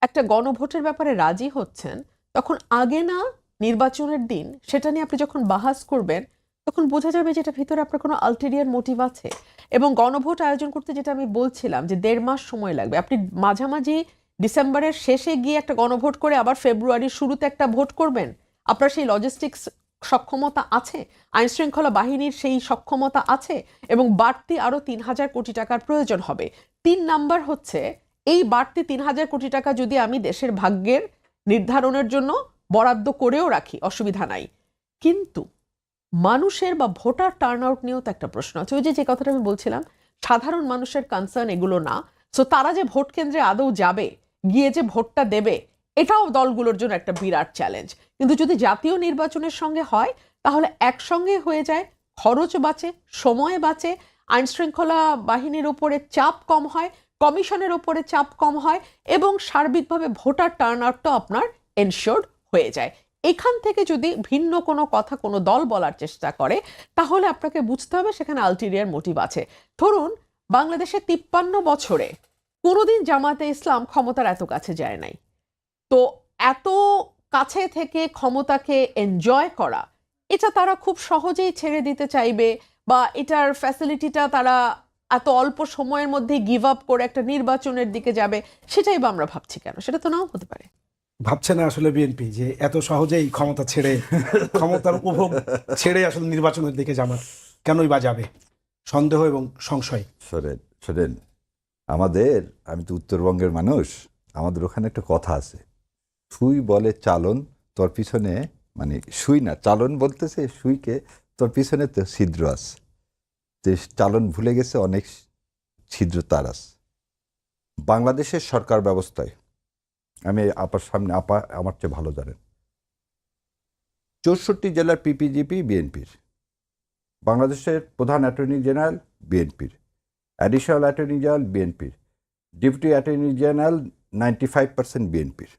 একটা গণভোটের ব্যাপারে রাজি হচ্ছেন তখন আগে না নির্বাচনের দিন সেটা নিয়ে আপনি যখন বাহাস করবেন তখন বোঝা যাবে যে এটা ভিতরে আপনার কোনো আলটেরিয়ার মোটিভ আছে। এবং গণভোট আয়োজন করতে যেটা আমি বলছিলাম যে 1.5 মাস সময় লাগবে, আপনি মাঝামাঝি ডিসেম্বরের শেষে গিয়ে একটা গণভোট করে আবার ফেব্রুয়ারির শুরুতে একটা ভোট করবেন, আপনার সেই লজিস্টিক্স সক্ষমতা আছে, আইন শৃঙ্খলা বাহিনীর সেই সক্ষমতা আছে, এবং বাড়তি আরো 3,000 কোটি টাকার প্রয়োজন হবে। 3 নাম্বার হচ্ছে এই বাড়তি 3,000 কোটি টাকা যদি আমি দেশের ভাগ্যের নির্ধারণের জন্য বরাদ্দ করেও রাখি অসুবিধা নাই, কিন্তু মানুষের বা ভোটার টার্ন আউট নিয়েও তো একটা প্রশ্ন আছে। ওই যে কথাটা আমি বলছিলাম সাধারণ মানুষের কনসার্ন এগুলো না, সো তারা যে ভোট কেন্দ্রে আদৌ যাবে, গিয়ে যে ভোটটা দেবে, এটাও দলগুলোর জন্য একটা বিরাট চ্যালেঞ্জ। কিন্তু যদি জাতীয় নির্বাচনের সঙ্গে হয় তাহলে একসঙ্গে হয়ে যায়, খরচ বাঁচে, সময় বাঁচে, আইন শৃঙ্খলা বাহিনীর উপরে চাপ কম হয়, কমিশনের উপরে চাপ কম হয়, এবং সার্বিকভাবে ভোটার টার্ন আউটটাও আপনার এনশিওর্ড হয়ে যায়। এখান থেকে যদি ভিন্ন কোনো কথা কোনো দল বলার চেষ্টা করে তাহলে আপনাকে বুঝতে হবে সেখানে আলটেরিয়ার মোটিভ আছে। ধরুন বাংলাদেশে 53 বছরে কোনোদিন জামাতে ইসলাম ক্ষমতার এত কাছে যায় নাই, তো এত কাছে থেকে ক্ষমতাকে এনজয় করা এটা তারা খুব সহজেই ছেড়ে দিতে চাইবে, বা এটার ফ্যাসিলিটিটা তারা এত অল্প সময়ের মধ্যে গিভ আপ করে একটা নির্বাচনের দিকে যাবে, সেটাই বা আমরা ভাবছি কেন? সেটা তো নাও হতে পারে। ভাবছে না আসলে বিএনপি যে এত সহজেই ক্ষমতা ছেড়ে ক্ষমতার উপভোগ ছেড়ে আসলে নির্বাচনের দিকে জামাত কেনই বা যাবে? সন্দেহ এবং সংশয়। শোনেন আমাদের, আমি তো উত্তরবঙ্গের মানুষ, আমাদের ওখানে একটা কথা আছে, সুই বলে চালন তোর পিছনে, মানে সুই না চালন বলতেছে সুইকে, তোর পিছনে তো ছিদ্র আছে, তো চালন ভুলে গেছে অনেক ছিদ্র তার আছে। বাংলাদেশের সরকার ব্যবস্থায় আমি আপার সামনে, আপা আমার চেয়ে ভালো জানেন, 64 জেলার পিপিজিপি বিএনপির, বাংলাদেশের প্রধান অ্যাটর্নি জেনারেল বিএনপির, অ্যাডিশনাল অ্যাটর্নি জেনারেল বিএনপির, ডেপুটি অ্যাটর্নি জেনারেল 95% বিএনপির।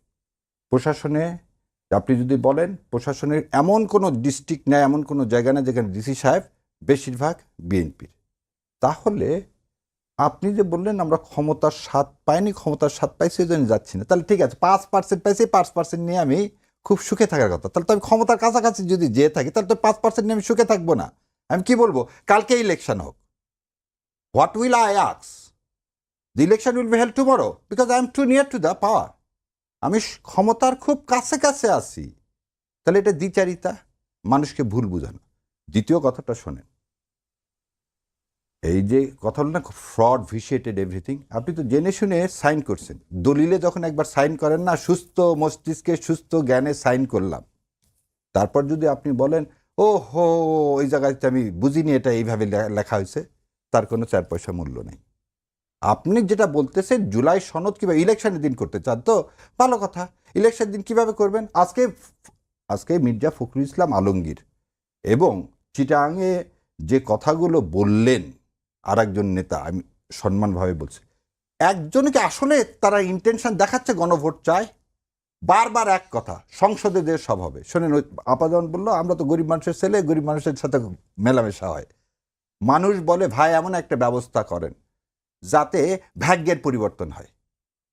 প্রশাসনে আপনি যদি বলেন প্রশাসনের এমন কোনো ডিস্ট্রিক্ট নেই, এমন কোনো জায়গা না যেখানে ডিসি সাহেব বেশিরভাগ বিএনপির। তাহলে আপনি যে বললেন আমরা ক্ষমতার স্বাদ পাইনি, ক্ষমতার স্বাদ পাইছি ওই জন্য যাচ্ছি না, তাহলে ঠিক আছে 5% পাইছি, 5% নিয়ে আমি খুব সুখে থাকার কথা। তাহলে তো আমি ক্ষমতার কাছাকাছি যদি যেয়ে থাকি তাহলে তো 5% নিয়ে আমি সুখে থাকবো না। আমি কি বলবো কালকে ইলেকশন হোক, what will I ask? The election will be held tomorrow because I am too near to the power. আমি ক্ষমতার খুব কাছে কাছে আছি। তাহলে এটা দ্বিচারিতা, মানুষকে ভুল বোঝানো। দ্বিতীয় কথাটা শোনেন, এই যে কথা হলো না ফ্রড ভিশিয়েটেড এভরিথিং, আপনি তো জেনে শুনে সাইন করছেন। দলিলে যখন একবার সাইন করেন না, সুস্থ মস্তিষ্কে সুস্থ জ্ঞানে সাইন করলাম, তারপর যদি আপনি বলেন ও হো ওই জায়গাতে আমি বুঝিনি এটা এইভাবে লেখা হয়েছে, তার কোনো 4 পয়সা মূল্য নেই। আপনি যেটা বলতেছেন জুলাই সনদ কিভাবে ইলেকশনের দিন করতে চান, তো ভালো কথা, ইলেকশন দিন কিভাবে করবেন? আজকে মির্জা ফখরুল ইসলাম আলমগীর এবং চিটাঙে যে কথাগুলো বললেন আর একজন নেতা, আমি সম্মানভাবে বলছি, একজনকে আসলে তারা ইন্টেনশন দেখাচ্ছে গণভোট চায়। বারবার এক কথা, সংসদে যে সব হবে। শোনেন, ওই আপা যেমন বললো আমরা তো গরিব মানুষের ছেলে, গরিব মানুষের সাথে মেলামেশা হয়। মানুষ বলে ভাই এমন একটা ব্যবস্থা করেন যাতে ভাগ্যের পরিবর্তন হয়।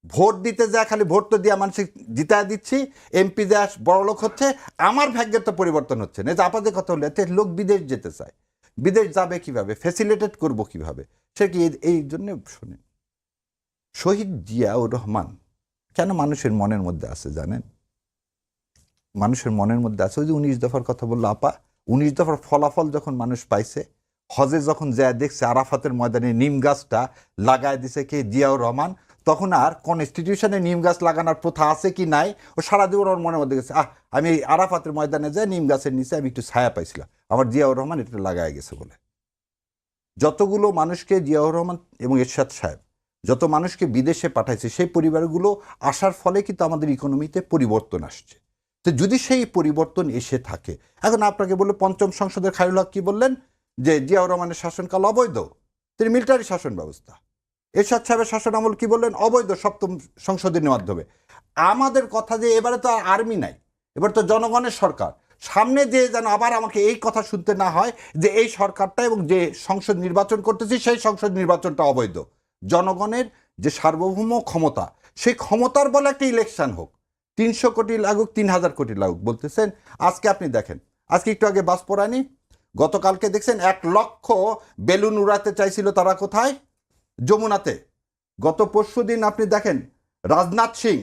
ভোট দিতে যায় খালি ভোট তো দিয়ে মানুষ জিতায় দিচ্ছি, এমপি দেয় বড়লোক হচ্ছে, আমার ভাগ্যের তো পরিবর্তন হচ্ছে না। যে আপাদের কথা হলে এতে লোক বিদেশ যেতে চায়, বিদেশ যাবে কিভাবে, ফ্যাসিলিটেট করব কিভাবে, সে কি এই জন্য শোনেন শহীদ জিয়াউর রহমান কেন মানুষের মনের মধ্যে আছে জানেন? মানুষের মনের মধ্যে আছে ওই যে 19 দফার কথা বললো আপা। 19 দফার ফলাফল যখন মানুষ পাইছে, হজে যখন যায় দেখছে আরাফাতের ময়দানে নিম গাছটা লাগায় দিছে কে, জিয়াউর রহমান, তখন আর কনস্টিটিউশনে নিম গাছ লাগানোর প্রথা আছে কি নাই ও সারা জীবন ওর মনের মধ্যে গেছে, আমি আরাফাতের ময়দানে যাই নিম গাছের নিচে আমি একটু ছায়া পাইছিলাম, আমার জিয়াউর রহমান এটা লাগায় গেছে বলে। যতগুলো মানুষকে জিয়াউর রহমান এবং এরশাদ সাহেব যত মানুষকে বিদেশে পাঠাইছে, সেই পরিবারগুলো আসার ফলে কিন্তু আমাদের ইকোনমিতে পরিবর্তন আসছে। তো যদি সেই পরিবর্তন এসে থাকে, এখন আপনাকে বললো পঞ্চম সংসদের খায়রুল হক কি বললেন যে জিয়াউর রহমানের শাসনকাল অবৈধ, তিনি মিলিটারি শাসন ব্যবস্থা। এরশাদ সাহেবের শাসন আমল কি বললেন, অবৈধ সপ্তম সংশোধনীর মাধ্যমে। আমাদের কথা যে এবারে তো আর আর্মি নাই, এবার তো জনগণের সরকার, সামনে যে যেন আবার আমাকে এই কথা শুনতে না হয় যে এই সরকারটা এবং যে সংসদ নির্বাচন করতেছি সেই সংসদ নির্বাচনটা অবৈধ। জনগণের যে সার্বভৌম ক্ষমতা, সেই ক্ষমতার বলে একটা ইলেকশন হোক, 300 কোটি লাগুক 3000 কোটি লাগুক বলতেছেন। আজকে আপনি দেখেন, আজকে একটু আগে বাস পড়ানি, গতকালকে দেখছেন 1 লক্ষ বেলুন উড়াতে চাইছিল তারা কোথায়, যমুনাতে। গত পরশুদিন আপনি দেখেন রাজনাথ সিং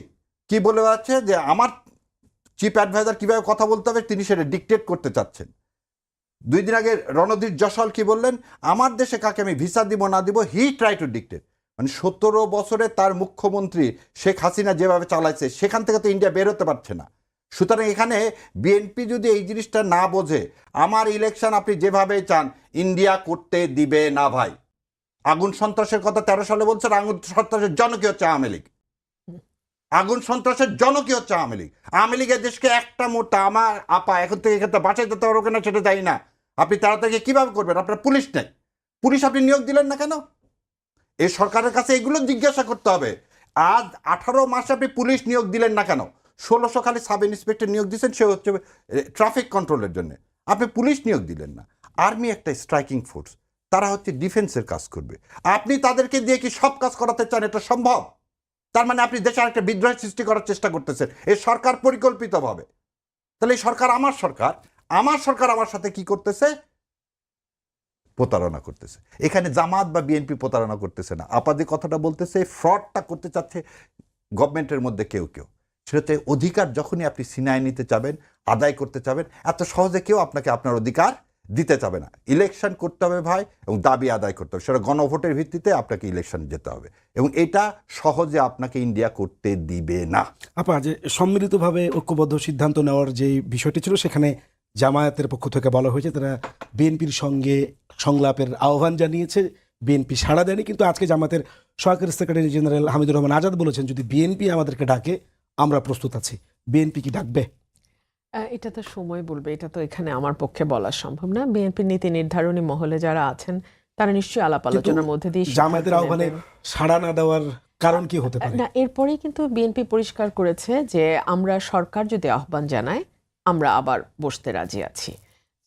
কি বলে আছে যে আমার চিফ অ্যাডভাইজার কিভাবে কথা বলতে হবে তিনি সেটা ডিকটেট করতে চাচ্ছেন। 2 দিন আগে রণদীপ যশওয়াল কি বললেন, আমার দেশে কাকে আমি ভিসা দিব না দিব, হি ট্রাই টু ডিকটেট। মানে 17 বছরে তার মুখ্যমন্ত্রী শেখ হাসিনা যেভাবে চালাইছে সেখান থেকে তো ইন্ডিয়া বের হতে পারছে না। সুতরাং এখানে বিএনপি যদি এই জিনিসটা না বোঝে, আমার ইলেকশন আপনি যেভাবে চান ইন্ডিয়া করতে দিবে না ভাই। আগুন সন্ত্রাসের কথা 13 সালে বলছেন, আগুন সন্ত্রাসের জনক হচ্ছে আওয়ামী লীগ। আগুন সন্ত্রাসের জনকই হচ্ছে আওয়ামী লীগ। আওয়ামী লীগের দেশকে একটা মোটা আমার আপা এখন থেকে এখানে বাঁচাই দিতে পারবো কিনা সেটা জানি না। আপনি তাড়াতাড়ি কিভাবে করবেন? আপনার পুলিশ নেই, পুলিশ আপনি নিয়োগ দিলেন না কেন? এই সরকারের কাছে এগুলো জিজ্ঞাসা করতে হবে। আজ 18 মাসে আপনি পুলিশ নিয়োগ দিলেন না কেন? 1600 খালি সাব ইন্সপেক্টর নিয়োগ দিচ্ছেন, সে হচ্ছে ট্রাফিক কন্ট্রোলের জন্য। আপনি পুলিশ নিয়োগ দিলেন না। আর্মি একটা স্ট্রাইকিং ফোর্স, তারা হচ্ছে ডিফেন্সের কাজ করবে। আপনি তাদেরকে দিয়ে কি সব কাজ করাতে চান? এটা সম্ভব? তার মানে আপনি দেশে একটা বিদ্রোহ সৃষ্টি করার চেষ্টা করতেছেন। এই সরকার পরিকল্পিতভাবে। তাহলে এই সরকার আমার সরকার, আমার সরকার আমার সাথে কি করতেছে? প্রতারণা করতেছে। এখানে জামাত বা বিএনপি প্রতারণা করতেছে না, আপাতত কথাটা বলতেছে ফ্রডটা করতে চাচ্ছে গভর্নমেন্টের মধ্যে কেউ কেউ। সেটাতে অধিকার যখনই আপনি ছিনায় নিতে চাবেন, আদায় করতে চাবেন, এত সহজে কেউ আপনাকে আপনার অধিকার দিতে চাবে না। ইলেকশন করতে হবে ভাই, এবং দাবি আদায় করতে হবে, সেটা গণভোটের ভিত্তিতে আপনাকে ইলেকশন যেতে হবে, এবং এটা সহজে আপনাকে ইন্ডিয়া করতে দিবে না। আপা, যে সম্মিলিতভাবে ঐক্যবদ্ধ সিদ্ধান্ত নেওয়ার যে বিষয়টি ছিল, সেখানে জামায়াতের পক্ষ থেকে বলা হয়েছে তারা বিএনপির সঙ্গে সংলাপের আহ্বান জানিয়েছে, বিএনপি সাড়া দেয়নি। কিন্তু আজকে জামায়াতের সহকারী সেক্রেটারি জেনারেল হামিদুর রহমান আজাদ বলেছেন যদি বিএনপি আমাদেরকে ডাকে আমরা প্রস্তুত আছি। বিএনপি কি ডাকবে? এটা তো সময় বলবে, এটা তো এখানে আমার পক্ষে বলা সম্ভব না। বিএনপির নীতি নির্ধারণী মহলে যারা আছেন তারা নিশ্চয়ই আলাপ আলোচনার মধ্যে দিয়ে জামায়াতের আহ্বানে সাড়া না দেওয়ার কারণ কি হতে পারে? না, এরপরেই কিন্তু বিএনপি পরিষ্কার করেছে যে আমরা সরকার যদি আহ্বান জানায় আমরা আবার বসতে রাজি আছি।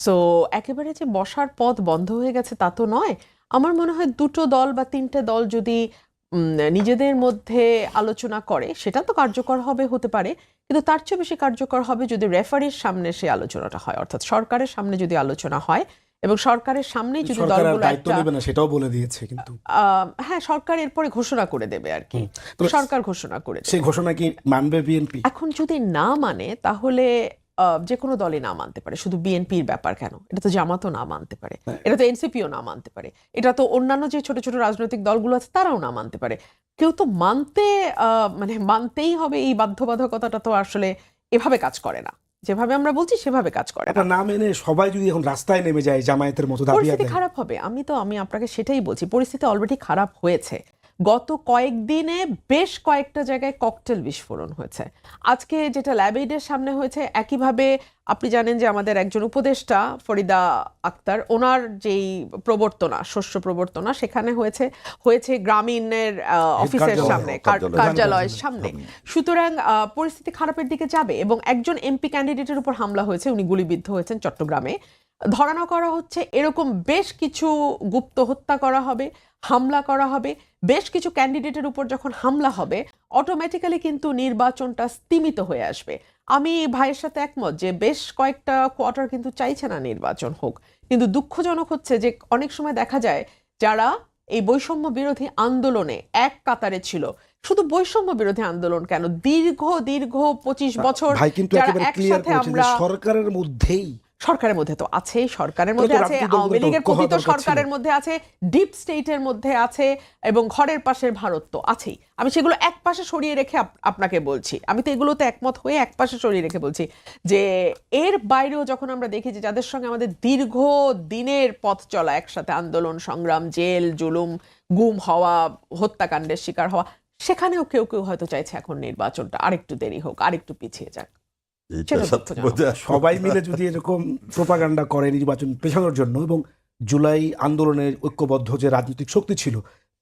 সো একেবারে যে বসার পথ বন্ধ হয়ে গেছে তা তো নয়। আমার মনে হয় দুটো দল বা তিনটে দল যদি নিজেদের মধ্যে আলোচনা করে সেটা তো কার্যকর হতে পারে, কিন্তু তার চেয়ে বেশি কার্যকর হবে যদি রেফারির সামনে সেই আলোচনাটা হয়, অর্থাৎ সরকারের সামনে যদি আলোচনা হয় এবং সরকারের সামনে যদি সরকার আর দলগুলো দায়িত্ব একটা নেবে না সেটাও বলে দিয়েছে, কিন্তু হ্যাঁ, সরকার এরপরে ঘোষণা করে দেবে আর কি। তো সরকার ঘোষণা করে দেবে। সেই ঘোষণা কি মানবে বিএনপি? এখন যদি না মানে তাহলে যে কোনো দলই না মানতে পারে, শুধু বিএনপির ব্যাপার কেন, এটা তো জামাতও না মানতে পারে, এটা তো এনসিপিও না মানতে পারে, এটা তো অন্যান্য যে ছোট ছোট রাজনৈতিক দলগুলো আছে তারাও না মানতে পারে। কেউ তো মানে মানতেই হবে এই বাধ্যবাধকতাটা তো আসলে এভাবে কাজ করে না, যেভাবে আমরা বলছি সেভাবে কাজ করে না। এটা না মেনে সবাই যদি এখন রাস্তায় নেমে যায় জামায়াতের মতো দাবি পরিস্থিতি আদায়, খারাপ হবে। আমি আপনাকে সেটাই বলছি, পরিস্থিতি অলরেডি খারাপ হয়েছে। গত কয়েকদিনে বেশ কয়েকটা জায়গায় ককটেল বিস্ফোরণ হয়েছে। আজকে যেটা ল্যাবএইডের সামনে হয়েছে, একইভাবে আপনি জানেন যে আমাদের একজন উপদেষ্টা ফরিদা আক্তার, ওনার যেই প্রবর্তনা, শস্য প্রবর্তনা, সেখানে হয়েছে গ্রামীণের অফিসের সামনে, কার্যালয়ের সামনে। সুতরাং পরিস্থিতি খারাপের দিকে যাবে এবং একজন এমপি ক্যান্ডিডেটের উপর হামলা হয়েছে, উনি গুলিবিদ্ধ হয়েছেন চট্টগ্রামে। ধারণা করা হচ্ছে এরকম বেশ কিছু গুপ্ত হত্যা করা হবে, হামলা করা হবে। বেশ কিছু ক্যান্ডিডেটের উপর যখন হামলা হবে অটোমেটিক্যালি কিন্তু নির্বাচনটা স্তিমিত হয়ে আসবে। আমি ভাইয়ের সাথে একমত যে বেশ কয়েকটা কোয়ার্টার কিন্তু চাইছে না নির্বাচন হোক, কিন্তু দুঃখজনক হচ্ছে যে অনেক সময় দেখা যায় যারা এই বৈষম্য বিরোধী আন্দোলনে এক কাতারে ছিল, শুধু বৈষম্য বিরোধী আন্দোলন কেন, দীর্ঘ 25 বছর ভাই কিন্তু যারা একেবারে ক্লিয়ার একসাথে করেছে যে আমরা সরকারের মধ্যেই, সরকারের মধ্যে তো আছেই, সরকারের মধ্যে আছে, আওয়ামী লীগের কথিত সরকারের মধ্যে আছে, ডিপ স্টেটের মধ্যে আছে, এবং ঘরের পাশের ভারত তো আছেই। আমি সেগুলো এক পাশে সরিয়ে রেখে আপনাকে বলছি, আমি তো এগুলোতে একমত হয়ে এক পাশে সরিয়ে রেখে বলছি যে এর বাইরেও যখন আমরা দেখি যে যাদের সঙ্গে আমাদের দীর্ঘ দিনের পথ চলা, একসাথে আন্দোলন সংগ্রাম, জেল জুলুম, গুম হওয়া, হত্যাকাণ্ডের শিকার হওয়া, সেখানেও কেউ কেউ হয়তো চাইছে এখন নির্বাচনটা আরেকটু দেরি হোক, আরেকটু পিছিয়ে যাক। সবাই মিলে যদি এরকম প্রোপাগান্ডা করে নির্বাচন পেছানোর জন্য, এবং জুলাই আন্দোলনের ঐক্যবদ্ধ যে রাজনৈতিক শক্তি ছিল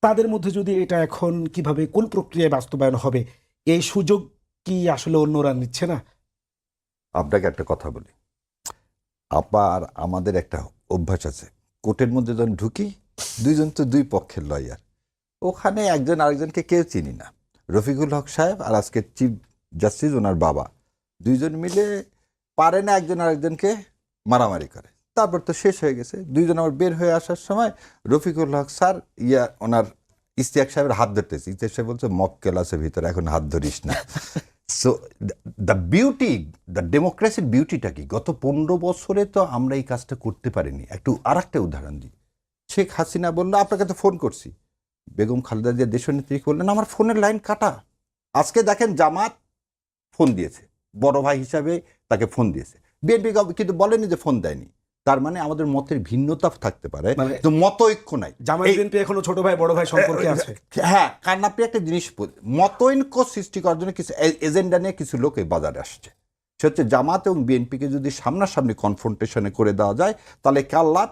তাদের মধ্যে যদি এটা এখন কিভাবে কোন প্রক্রিয়ায় বাস্তবায়ন হবে, এই সুযোগ কি আসলে অন্যরা নিচ্ছে না? আপনাকে একটা কথা বলি, আবার আমাদের একটা অভ্যাস আছে, কোর্টের মধ্যে যখন ঢুকি দুইজন তো দুই পক্ষের লয়ার, ওখানে একজন আরেকজনকে কেউ চিনি না। রফিকুল হক সাহেব আর আজকে চিফ জাস্টিস ওনার বাবা, দুইজন মিলে পারে না একজন আরেকজনকে মারামারি করে। তারপর তো শেষ হয়ে গেছে, দুইজন আবার বের হয়ে আসার সময় রফিকুল হক স্যার ওনার ইশতিয়াক সাহেবের হাত ধরতেছে, ইশতিয়াক সাহেব বলছে মক্কেল আছে ভিতরে, এখন হাত ধরিস না। সো দ্য বিউটি, দ্য ডেমোক্রেসির বিউটিটা কি, গত 15 বছরে তো আমরা এই কাজটা করতে পারিনি। একটু আর একটা উদাহরণ দিই, শেখ হাসিনা বললো আপনাকে তো ফোন করছি, বেগম খালেদা জিয়া দেশনেত্রী বললেন আমার ফোনের লাইন কাটা। আজকে দেখেন জামাত ফোন দিয়েছে, বড় ভাই হিসাবে তাকে ফোন দিয়েছে, বিএনপি কিন্তু বলেনি যে ফোন দেয়নি। তার মানে আমাদের মতের ভিন্নতা থাকতে পারে, তো মত ঐক্য নাই। জামায়াত বিএনপি এখনো ছোট ভাই বড় ভাই সম্পর্কে আছে। হ্যাঁ, কারণ আপনি একটা জিনিস, মত ঐক্য সৃষ্টি করার জন্য কিছু এজেন্ডা নিয়ে কিছু লোক এই বাজারে আসছে। সে হচ্ছে জামাত এবং বিএনপিকে যদি সামনাসামনি কনফ্রন্টেশনে করে দেওয়া যায় তাহলে কার লাভ?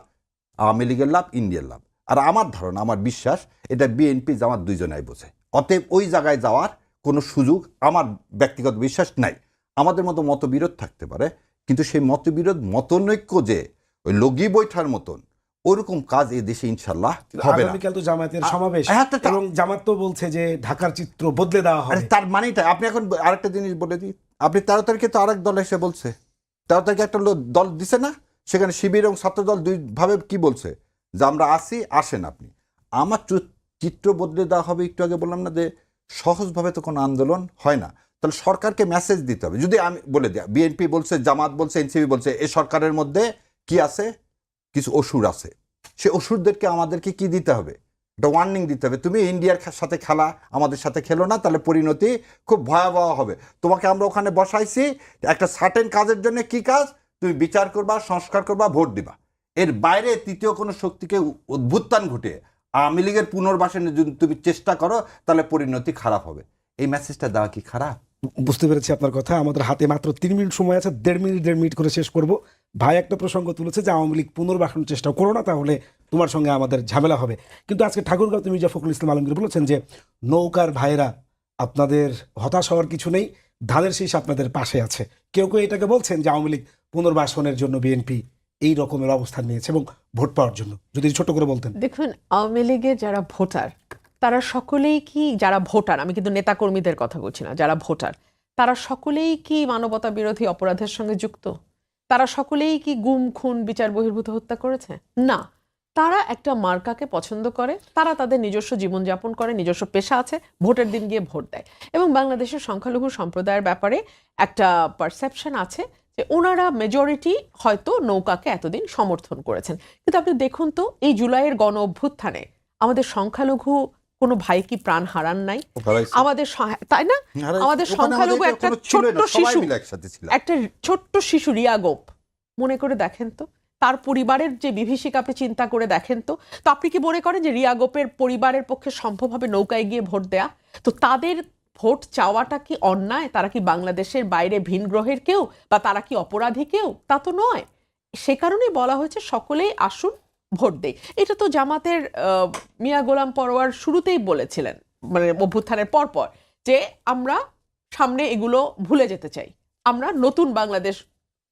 আওয়ামী লীগের লাভ, ইন্ডিয়ার লাভ। আর আমার ধারণা, আমার বিশ্বাস, এটা বিএনপি জামাত দুইজনাই বোঝে। অতএব ওই জায়গায় যাওয়ার কোনো সুযোগ আমার ব্যক্তিগত বিশ্বাস নাই। আমাদের মতো মতবিরোধ থাকতে পারে, কিন্তু সেই মতবিরোধ মতনৈক্য যে ওই লগি বৈঠার মতন ওরকম কাজ এই দেশে ইনশাল্লাহ হবে না। আগামীকাল তো জামায়াতের সমাবেশ, হ্যাঁ, এবং জামাত তো বলছে যে ঢাকার চিত্র বদলে দেওয়া হবে। তার মানেটা আপনি এখন আরেকটা জিনিস বলে দিই, আপনি 13 তারিখে তো আরেক দল এসে বলছে, 13 তারিখে একটা দল দিছে না, সেখানে শিবির এবং ছাত্র দল দুইভাবে কি বলছে যে আমরা আসি, আসেন আপনি। আমার চিত্র বদলে দেওয়া হবে, একটু আগে বললাম না যে সহজভাবে তো কোনো আন্দোলন হয় না। তাহলে সরকারকে মেসেজ দিতে হবে। যদি আমি বলে দিই, বিএনপি বলছে, জামাত বলছে, এনসিপি বলছে, এই সরকারের মধ্যে কি আছে, কিছু অসুর আছে, সে অসুরদেরকে আমাদেরকে কি দিতে হবে, একটা ওয়ার্নিং দিতে হবে, তুমি ইন্ডিয়ার সাথে খেলা, আমাদের সাথে খেলো না, তাহলে পরিণতি খুব ভয়াবহ হবে। তোমাকে আমরা ওখানে বসাইছি একটা সার্টেন কাজের জন্য, কি কাজ, তুমি বিচার করবা, সংস্কার করবা, ভোট দিবা। এর বাইরে তৃতীয় কোনো শক্তিকে উদ্ভুত্থান ঘটে আওয়ামী লীগের পুনর্বাসনের যদি তুমি চেষ্টা করো তাহলে পরিণতি খারাপ হবে। এই মেসেজটা দেওয়া কি খারাপ? বুঝতে পেরেছি আপনার কথা। আমাদের হাতে মাত্র 3 মিনিট সময় আছে, 1.5 মিনিট করে শেষ করব। ভাই একটা প্রসঙ্গ তুলেছে যে আওয়ামী লীগ পুনর্বাসন চেষ্টা করো না, তাহলে তোমার সঙ্গে আমাদের ঝামেলা হবে। কিন্তু আজকে ঠাকুরগাঁও মির্জা ফখরুল ইসলাম আলমগীর বলেছেন যে নৌকার ভাইয়েরা আপনাদের হতাশ হওয়ার কিছু নেই, ধানের শীষ আপনাদের পাশে আছে। কেউ কেউ এটাকে বলছেন যে আওয়ামী লীগ পুনর্বাসনের জন্য বিএনপি এই রকমের অবস্থান নিয়েছে এবং ভোট পাওয়ার জন্য। যদি ছোট করে বলতেন। দেখুন, আওয়ামী লীগের যারা ভোটার তারা সকলেই কি, যারা ভোটার, আমি কিন্তু নেতাকর্মীদের কথা বলছি না, যারা ভোটার তারা সকলেই কি মানবতা বিরোধী অপরাধের সঙ্গে যুক্ত? তারা সকলেই কি গুম খুন বিচার বহির্ভূত হত্যা করেছে? না, তারা একটা মার্কাকে পছন্দ করে, তারা তাদের নিজস্ব জীবনযাপন করে, নিজস্ব পেশা আছে, ভোটের দিন গিয়ে ভোট দেয়। এবং বাংলাদেশের সংখ্যালঘু সম্প্রদায়ের ব্যাপারে একটা পারসেপশন আছে যে ওনারা মেজরিটি হয়তো নৌকাকে এতদিন সমর্থন করেছেন। কিন্তু আপনি দেখুন তো, এই জুলাইয়ের গণ অভ্যুত্থানে আমাদের সংখ্যালঘু কোনো ভাই কি প্রাণ হারান নাই? আমাদের তাই না? আমাদের সংখ্যালঘু একটা ছোট্ট শিশু, একটা ছোট্ট শিশু রিয়াগোপ, মনে করে দেখেন তো তার পরিবারের যে বিভীষিকা, আপনি চিন্তা করে দেখেন তো। তো আপনি কি মনে করেন যে রিয়াগোপের পরিবারের পক্ষে সম্ভব হবে নৌকায় গিয়ে ভোট দেয়া? তো তাদের ভোট চাওয়াটা কি অন্যায়? তারা কি বাংলাদেশের বাইরে ভিন গ্রহের কেউ, বা তারা কি অপরাধী কেউ? তা তো নয়। সে কারণেই বলা হয়েছে সকলেই আসুন ভোট দেই। এটা তো জামাতের মিয়া গোলাম পরোয়ার শুরুতেই বলেছিলেন, মানে অভ্যুত্থানের পরপর, যে আমরা সামনে এগুলো ভুলে যেতে চাই, আমরা নতুন বাংলাদেশ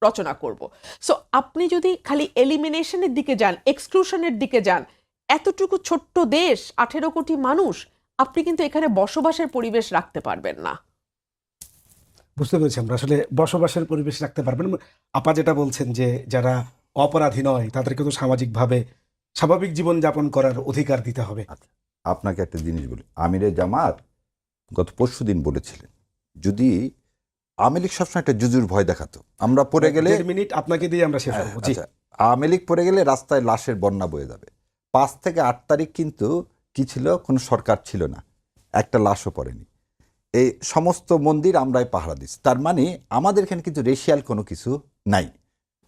রচনা করব। সো আপনি যদি খালি এলিমিনেশনের দিকে যান, এক্সক্লুশনের দিকে যান, এতটুকু ছোট্ট দেশ, 18 কোটি মানুষ, আপনি কিন্তু এখানে বসবাসের পরিবেশ রাখতে পারবেন না। বুঝতে পেরেছি আমরা, আসলে বসবাসের পরিবেশ রাখতে পারবেন। আপা যেটা বলছেন যে যারা অপরাধী নয় তাদেরকে তো সামাজিকভাবে স্বাভাবিক জীবনযাপন করার অধিকার দিতে হবে। আচ্ছা, আপনাকে একটা জিনিস বলি, আমিরে জামাত গত পরশুদিন বলেছিলেন, যদি আওয়ামী লীগ সবসময় একটা জুজুর ভয় দেখাতো, আমরা পড়ে গেলে, 1.5 মিনিট আপনাকে দিয়ে আমরা শেষ করব। জি, আচ্ছা, আওয়ামী লীগ পড়ে গেলে রাস্তায় লাশের বন্যা বয়ে যাবে। 5 থেকে 8 তারিখ কিন্তু কি ছিল, কোনো সরকার ছিল না, একটা লাশও পড়েনি, এই সমস্ত মন্দির আমরাই পাহারা দিচ্ছি। তার মানে আমাদের এখানে কিন্তু রেশিয়াল কোনো কিছু নাই।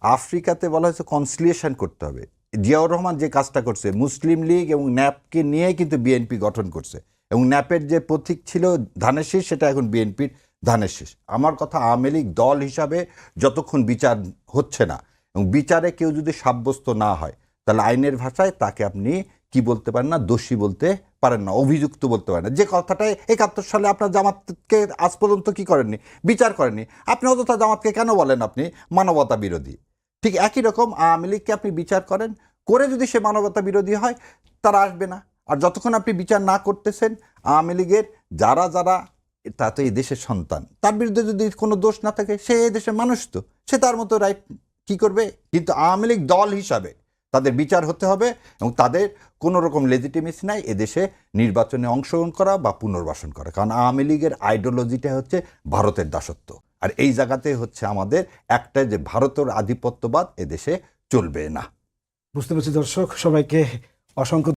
আফ্রিকাতে বলা হয়েছে কনসিলিয়েশন করতে হবে। জিয়াউর রহমান যে কাজটা করছে, মুসলিম লীগ এবং ন্যাপকে নিয়ে কিন্তু বিএনপি গঠন করছে, এবং ন্যাপের যে প্রতীক ছিল ধানের শীষ, সেটা এখন বিএনপির ধানের শীষ। আমার কথা, আওয়ামী লীগ দল হিসাবে যতক্ষণ বিচার হচ্ছে না, এবং বিচারে কেউ যদি সাব্যস্ত না হয়, তাহলে আইনের ভাষায় তাকে আপনি কি বলতে পারেন না, দোষী বলতে পারেন না, অভিযুক্ত বলতে পারেন না। যে কথাটাই 71 সালে আপনার জামাতকে আজ পর্যন্ত কি করেননি, বিচার করেননি, আপনি অযথা জামাতকে কেন বলেন আপনি মানবতা বিরোধী? ঠিক একই রকম আওয়ামী লীগকে আপনি বিচার করেন, করে যদি সে মানবতা বিরোধী হয়, তারা আসবে না। আর যতক্ষণ আপনি বিচার না করতেছেন, আওয়ামী লীগের যারা যারা, তা তো এই দেশের সন্তান, তার বিরুদ্ধে যদি কোনো দোষ না থাকে, সে এই দেশের মানুষ, তো সে তার মতো রাইট কি করবে। কিন্তু আওয়ামী লীগ দল হিসাবে তাদের বিচার হতে হবে, এবং তাদের কোনো রকম লেজিটিমেসি নাই এদেশে নির্বাচনে অংশগ্রহণ করা বা পুনর্বাসন করা। কারণ আওয়ামী লীগের আইডিওলজিটা হচ্ছে ভারতের দাসত্ব, আর এই জায়গাতে হচ্ছে আমাদের একটা, যে ভারতের আধিপত্যবাদ এদেশে চলবে না। বুঝতে পেরেছি। দর্শক সবাইকে অসংখ্য